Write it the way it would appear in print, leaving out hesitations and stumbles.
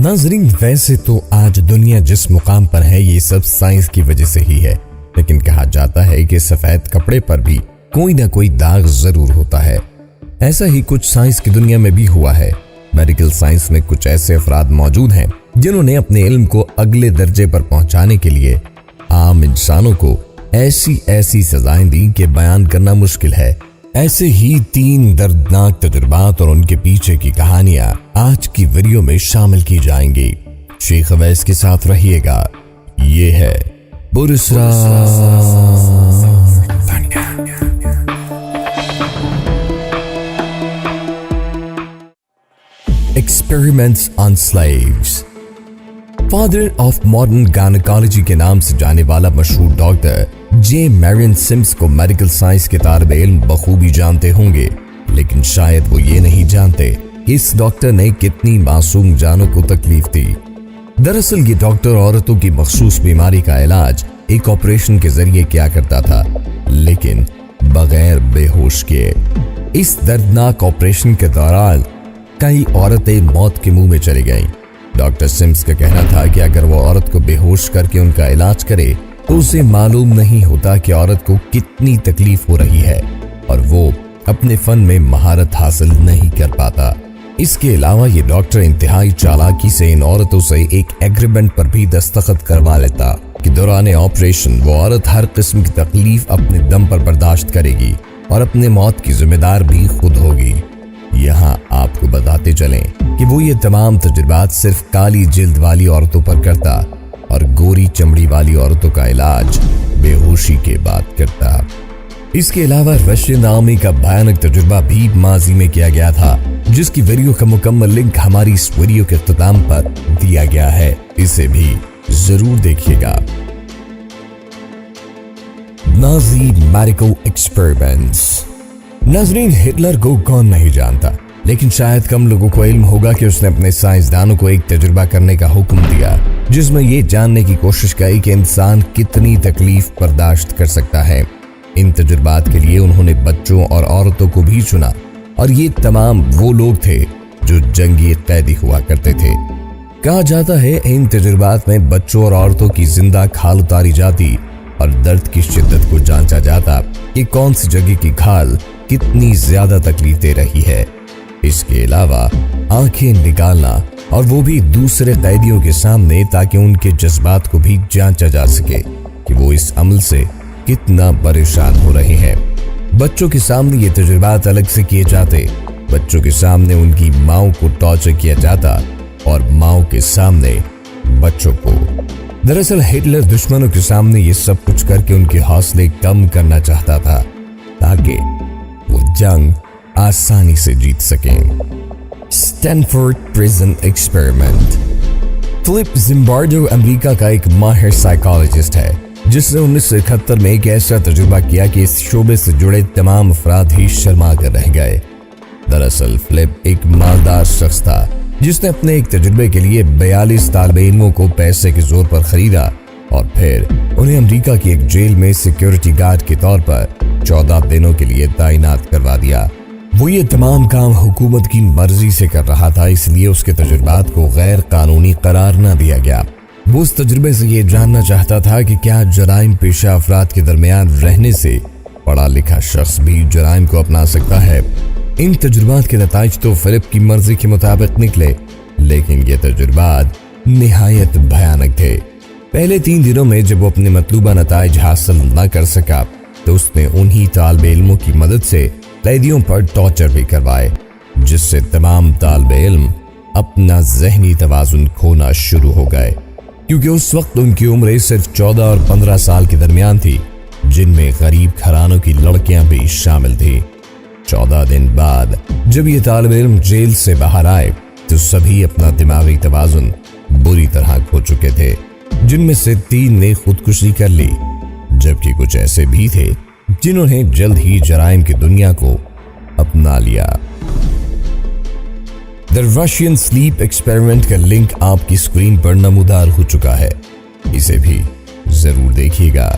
नाज़रीन, वैसे तो आज दुनिया जिस मुकाम पर है ये सब साइंस की वजह से ही है, लेकिन कहा जाता है कि सफेद कपड़े पर भी कोई ना कोई दाग जरूर होता है। ऐसा ही कुछ साइंस की दुनिया में भी हुआ है। मेडिकल साइंस में कुछ ऐसे अफराद मौजूद हैं जिन्होंने अपने इल्म को अगले दर्जे पर पहुंचाने के लिए आम इंसानों को ऐसी सजाएं दी कि बयान करना मुश्किल है। ऐसे ही 3 दर्दनाक तजुर्बात और उनके पीछे की कहानियां आज की वीडियो में शामिल की जाएंगी। शेख अवैस के साथ रहिएगा। ये है पुरस्कार। Experiments on slaves। Father of modern gynaecology के नाम से जाने वाला मशहूर डॉक्टर जे मैरियन सिम्स को मेडिकल साइंस के तालिब इल्म बखूबी जानते होंगे, लेकिन शायद वो ये नहीं जानते कि इस डॉक्टर ने कितनी मासूम जानों को तकलीफ दी। दरअसल ये डॉक्टर औरतों की मखसूस बीमारी का इलाज एक ऑपरेशन के जरिए किया करता था, लेकिन बगैर बेहोश किए। इस दर्दनाक ऑपरेशन के दौरान कई औरतें मौत के मुंह में चली गईं। डॉक्टर सिम्स का कहना था कि अगर वो औरत को बेहोश करके उनका इलाज करे तो उसे मालूम नहीं होता कि औरत को कितनी तकलीफ हो रही है और वो अपने फन में महारत हासिल नहीं कर पाता। इसके अलावा ये डॉक्टर इंतहाई चालाकी से इन औरतों से एक एग्रीमेंट पर भी दस्तखत करवा लेता कि दौरान ऑपरेशन वो औरत हर किस्म की तकलीफ अपने दम पर बर्दाश्त करेगी और अपने मौत की जिम्मेदार भी खुद होगी। यहाँ आपको बताते चलें कि वो ये तमाम तजुर्बात सिर्फ काली जिल्द वाली औरतों पर करता और गोरी चमड़ी वाली औरतों का इलाज बेहोशी के बाद करता। इसके अलावा रशियन आर्मी का भयानक तजुर्बा भी माजी में किया गया था, जिसकी वीडियो का मुकम्मल लिंक हमारी इस वीडियो के इख्तिताम पर दिया गया है, इसे भी जरूर देखिएगा। Nazi medical experiments. नाज़रीन, हिटलर को कौन नहीं जानता, लेकिन शायद कम लोगों को इल्म होगा कि उसने अपने साइंसदानों को एक तजुर्बा करने का हुक्म दिया जिसमें ये जानने की कोशिश की कि इंसान कितनी तकलीफ बर्दाश्त कर सकता है। इन तजुर्बात के लिए उन्होंने बच्चों और औरतों को भी चुना और ये तमाम वो लोग थे जो जंगी कैदी हुआ करते थे। कहा जाता है इन तजुर्बात में बच्चों और औरतों की जिंदा खाल उतारी जाती और दर्द की शिद्दत को जांचा जाता कि कौन सी जगह की खाल कितनी ज्यादा तकलीफ दे रही है। इसके अलावा आंखें निकालना और वो भी दूसरे कैदियों के सामने, ताकि उनके जज्बात को भी जांचा जा सके कि वो इस अमल से कितना परेशान हो रहे हैं। बच्चों के सामने ये तजुर्बात अलग से किए जाते। बच्चों के सामने उनकी माओं को टॉर्चर किया जाता और माओं के सामने बच्चों को। दरअसल हिटलर दुश्मनों के सामने ये सब कुछ करके उनके हौसले कम करना चाहता था ताकि वो जंग आसानी से जीत सकें। Stanford prison experiment. Philip Zimbardo America का एक माहिर साइकोलॉजिस्ट है जिसने 1971 में एक ऐसा तजुर्बा किया कि इस शोबे से जुड़े तमाम अफराद ही शर्मा कर रह गए। दरअसल फिलिप एक मालदार शख्स था जिसने अपने एक तजुर्बे के लिए 42 तालिबे इल्मों को पैसे के जोर पर खरीदा और फिर उन्हें अमेरिका की एक जेल में सिक्योरिटी गार्ड के तौर पर 14 दिनों के लिए तैनात करवा दिया। वो ये तमाम काम हुकूमत की मर्जी से कर रहा था, इसलिए उसके तजुर्बात को गैर कानूनी करार न दिया गया। वो उस तजुर्बे से ये जानना चाहता था कि क्या जराइम पेशा अफराद के दरमियान रहने से पढ़ा लिखा शख्स भी जराइम को अपना सकता है। इन तजुर्बात के नताइज तो फिलिप की मर्जी के मुताबिक निकले, लेकिन ये तजुर्बात निहायत भयानक थे। पहले 3 दिनों में जब वो अपने मतलूबा नताइज हासिल न कर सका तो उसने उन्हीं तालिबे इल्मों की मदद से कैदियों पर टॉर्चर भी करवाए, जिससे तमाम तालिबे इल्म अपना ज़हनी तवाज़ुन खोना शुरू हो गए, क्योंकि उस वक्त उनकी उम्रें सिर्फ 14 और 15 साल के दरमियान थी, जिनमें गरीब घरानों की लड़कियां भी शामिल थी। 14 दिन बाद जब ये तालिबे इल्म जेल से बाहर आए तो सभी अपना दिमागी तवाज़ुन बुरी तरह खो चुके थे, जिनमें से 3 ने खुदकुशी कर ली, जबकि कुछ ऐसे भी थे जिन्होंने जल्द ही जराइम की दुनिया को अपना लिया। द रशियन स्लीप एक्सपेरिमेंट का लिंक आपकी स्क्रीन पर नमूदार हो चुका है, इसे भी जरूर देखिएगा।